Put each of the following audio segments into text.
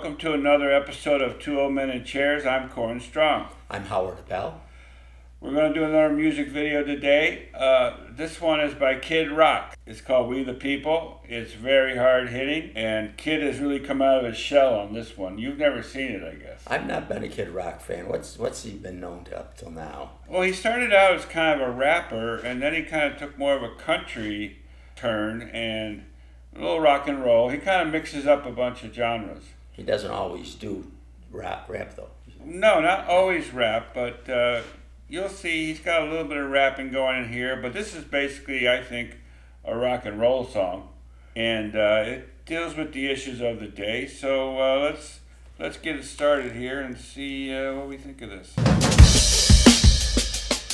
Welcome to another episode of Two Old Men in Chairs. I'm Corrin Strong. I'm Howard Appel. We're going to do another music video today. This one is by Kid Rock. It's called We the People. It's very hard hitting, and Kid has really come out of his shell on this one. You've never seen it, I guess. I've not been a Kid Rock fan. What's he been known to up till now? Well, he started out as kind of a rapper, and then he kind of took more of a country turn and a little rock and roll. He kind of mixes up a bunch of genres. He doesn't always do rap though. No, not always rap, but you'll see he's got a little bit of rapping going in here. But this is basically, I think, a rock and roll song, and it deals with the issues of the day. So let's get it started here and see what we think of this.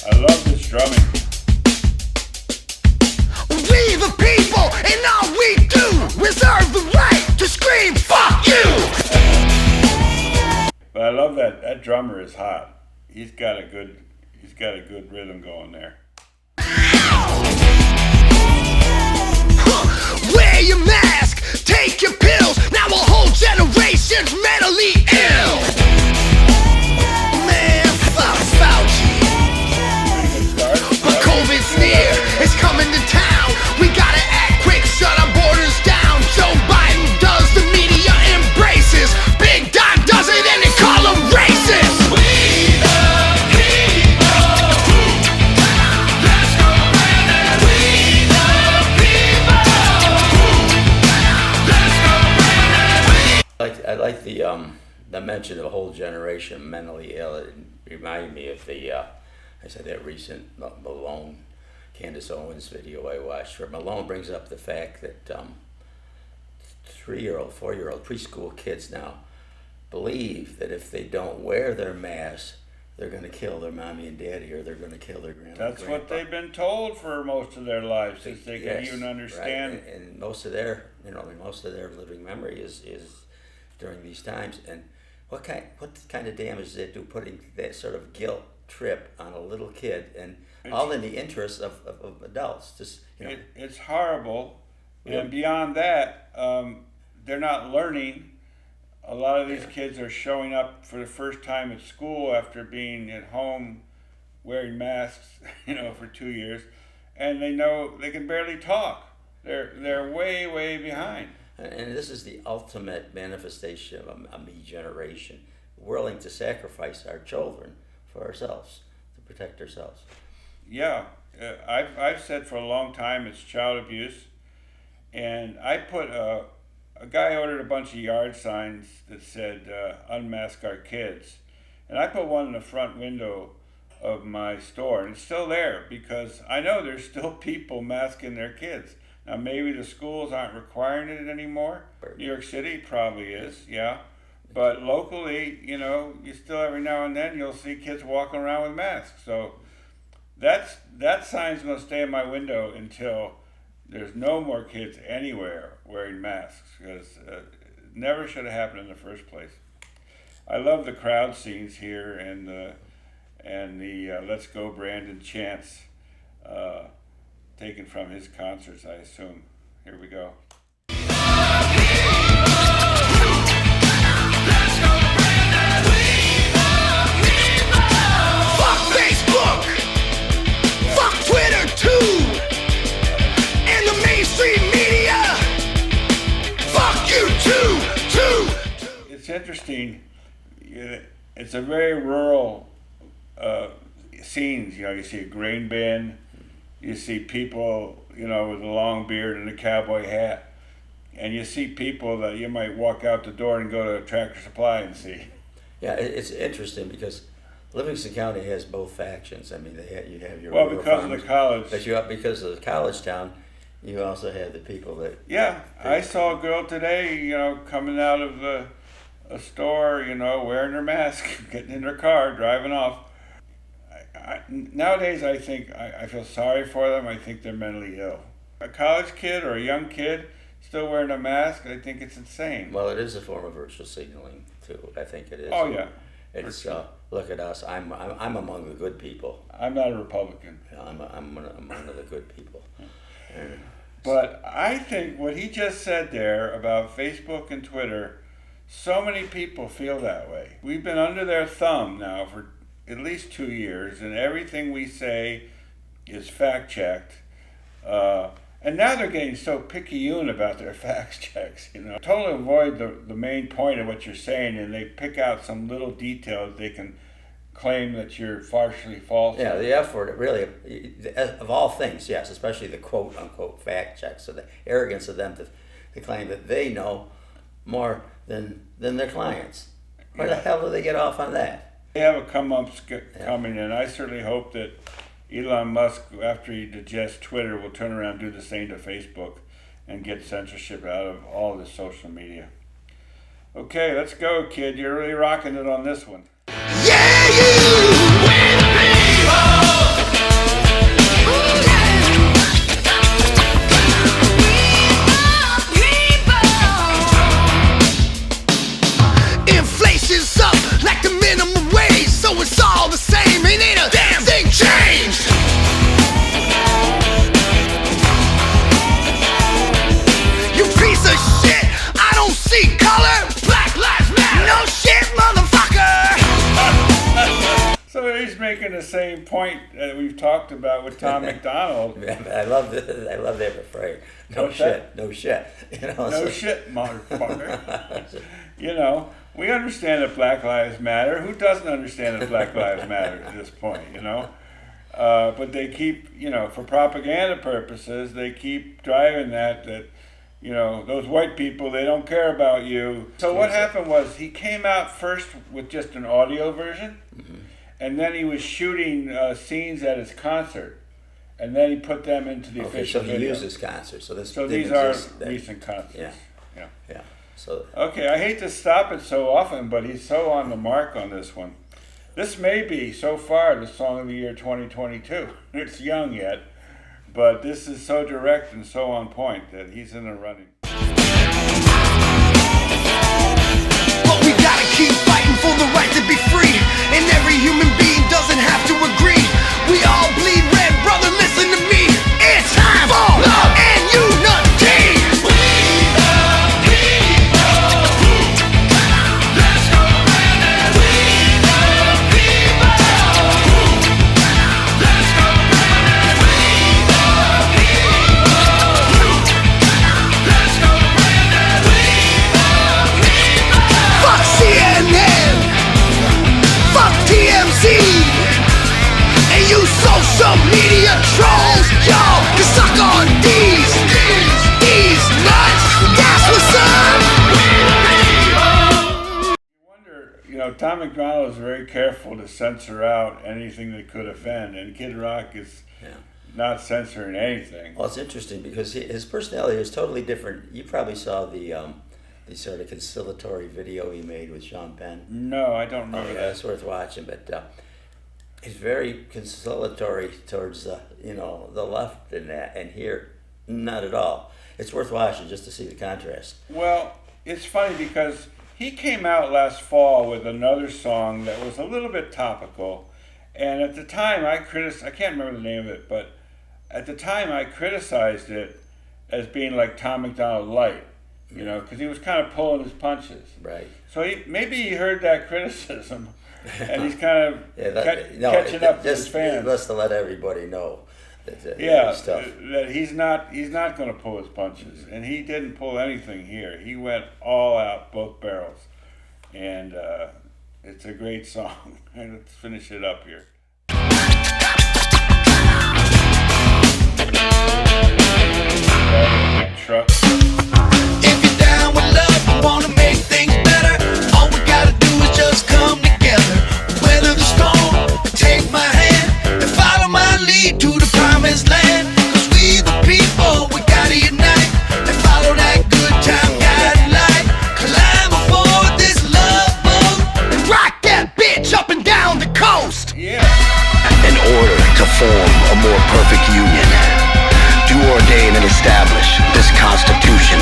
I love this drumming. We the people, and all we do, reserve the right to scream, fuck you! But I love that drummer is hot. He's got a good rhythm going there. Wear your mask, take your pills, now a whole generation's mentally ill. Man, fuck Fauci. But COVID's near, it's coming to town. We gotta act quick, shut our borders down. Joe Biden does, the media embraces. Big Doc does it and they call him racist. We the people. Let's go, Brandon. We the people. Let's go, Brandon. I like the mention of a whole generation mentally ill. It reminded me of I said that recent Malone, Candace Owens video I watched, where Malone brings up the fact that 3-year-old, 4-year-old preschool kids now believe that if they don't wear their masks, they're going to kill their mommy and daddy, or they're going to kill their grandma. That's and grandpa. what they've been told for most of their lives, since they can even understand. Right. And most of their living memory is during these times. And what kind of damage does it do, putting that sort of guilt trip on a little kid, and all in the interest of adults? Just it's horrible. Yeah. And beyond that, they're not learning. A lot of these kids are showing up for the first time at school after being at home wearing masks, for 2 years, and they know they can barely talk. They're way behind. And this is the ultimate manifestation of a me generation, willing to sacrifice our children for ourselves, to protect ourselves. Yeah, I've said for a long time it's child abuse, and I put a guy ordered a bunch of yard signs that said unmask our kids, and I put one in the front window of my store, and it's still there because I know there's still people masking their kids. Now maybe the schools aren't requiring it anymore. New York City probably is, yeah. But locally, you still every now and then you'll see kids walking around with masks. So that sign's going to stay in my window until there's no more kids anywhere wearing masks, because it never should have happened in the first place. I love the crowd scenes here and the Let's Go Brandon chants taken from his concerts, I assume. Here we go. Fuck Facebook! Fuck Twitter too! And the mainstream media! Fuck you too! It's interesting. It's a very rural scenes. You see a grain bin. You see people, with a long beard and a cowboy hat. And you see people that you might walk out the door and go to Tractor Supply and see. Yeah, it's interesting because Livingston County has both factions. I mean, you have your well, rural because farmers, of the college. but because of the college town, you also have the people that. Yeah, I saw a girl today, coming out of a store, wearing her mask, getting in her car, driving off. Nowadays, I think I feel sorry for them. I think they're mentally ill. A college kid or a young kid still wearing a mask, I think it's insane. Well, it is a form of virtual signaling too. I think it is. Oh yeah. It's look at us. I'm among the good people. I'm not a Republican. I'm one of the good people. But I think what he just said there about Facebook and Twitter So many people feel that way. We've been under their thumb now for at least 2 years, and everything we say is fact-checked. And now they're getting so picayune about their fact checks, Totally avoid the main point of what you're saying, and they pick out some little details they can claim that you're partially false. Yeah, the effort, really, of all things, yes, especially the quote-unquote fact checks, so the arrogance of them to claim that they know more than their clients. Where the hell do they get off on that? They have a come-ups coming, and I certainly hope that Elon Musk, after he digests Twitter, will turn around and do the same to Facebook and get censorship out of all the social media. Okay, let's go, kid. You're really rocking it on this one. Yeah, you win inflation's up like the minimum wage, so it's all the same. Ain't a damn thing changed. You piece of shit, I don't see color. Black lives matter. No shit, motherfucker. So he's making the same point that we've talked about with Tom McDonald. I love that refrain. No shit, no shit. No shit, motherfucker. We understand that Black Lives Matter. Who doesn't understand that Black Lives Matter at this point, But they keep, for propaganda purposes, they keep driving that those white people, they don't care about you. So what happened was he came out first with just an audio version, and then he was shooting scenes at his concert, and then he put them into the official video. So he uses concerts. So these are recent concerts. Yeah. So okay, I hate to stop it so often, but he's so on the mark on this one. This may be, so far, the song of the year 2022. It's young yet, but this is so direct and so on point that he's in the running. But we gotta keep fighting for the right to be free, and every human being doesn't have to agree. We all bleed red, brother, listen to me. It's time for love and unity. Social media trolls, y'all can suck on these nuts. That's what's up. You wonder, Tom McDonald is very careful to censor out anything that could offend, and Kid Rock is not censoring anything. Well, it's interesting because his personality is totally different. You probably saw the sort of conciliatory video he made with Sean Penn. No, I don't remember that. It's worth watching, but he's very conciliatory towards the left in that, and here, not at all. It's worth watching just to see the contrast. Well, it's funny because he came out last fall with another song that was a little bit topical, and at the time I can't remember the name of it, but at the time I criticized it as being like Tom McDonald light, because he was kind of pulling his punches. Right. So maybe he heard that criticism, and he's kind of catching up to his fans. Just to let everybody know that he's not going to pull his punches, and he didn't pull anything here. He went all out, both barrels, and it's a great song. And let's finish it up here. Truck. If you're down with love, you wanna make things better, all we gotta do is just come together. Weather the storm, take my hand, and follow my lead to the promised land. 'Cause we the people, we gotta unite, and follow that good time guiding light. Climb aboard this love boat, and rock that bitch up and down the coast. Yeah. In order to form a more perfect union, do ordain and establish this Constitution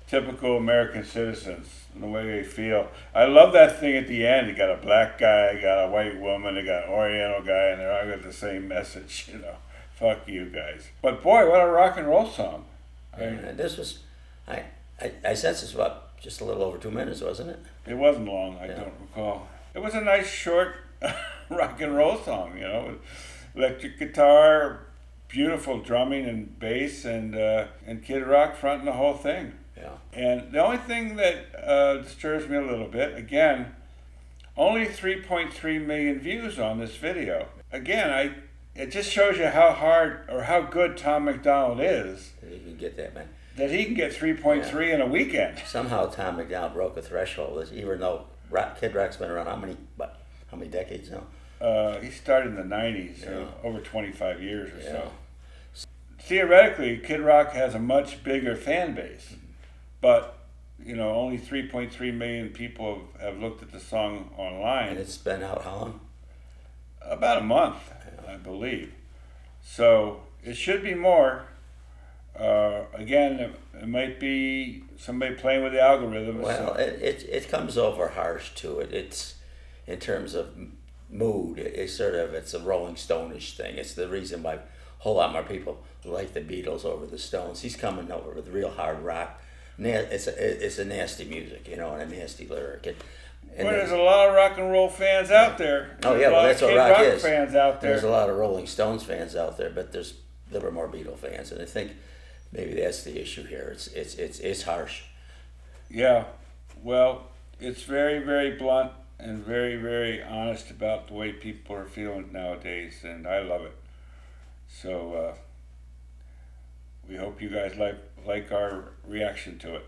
typical American citizens and the way they feel. I love that thing at the end. You got a black guy, you got a white woman, you got an Oriental guy, and they're all got the same message, you know. Fuck you guys. But boy, what a rock and roll song. And this was, I sense it's about just a little over 2 minutes, wasn't it? It wasn't long, I don't recall. It was a nice short rock and roll song, you know, with electric guitar, beautiful drumming and bass, and Kid Rock fronting the whole thing. Yeah. And the only thing that disturbs me a little bit, again, only 3.3 million views on this video. Again, it just shows you how hard or how good Tom McDonald is. You can get that, man. That he can get 3.3 in a weekend. Somehow Tom McDonald broke a threshold, even though Kid Rock's been around how many decades now? He started in the 90s, so Yeah. over 25 years or Yeah. so. Theoretically, Kid Rock has a much bigger fan base, but you know, only 3.3 million people have looked at the song online. And it's been out how long? About a month, I believe. So it should be more. Again, it might be somebody playing with the algorithms. Well, it comes over harsh to it. It's in terms of mood. It's a Rolling Stone-ish thing. It's the reason why a whole lot more people like the Beatles over the Stones. He's coming over with real hard rock. It's a nasty music, you know, and a nasty lyric. Well, there's a lot of rock and roll fans out there. Oh There's yeah, a well lot that's of what Kid rock is. fans out there. There's a lot of Rolling Stones fans out there, but there were more Beatle fans, and I think maybe that's the issue here. It's harsh. Yeah, well, it's very, very blunt and very, very honest about the way people are feeling nowadays, and I love it. So we hope you guys like our reaction to it.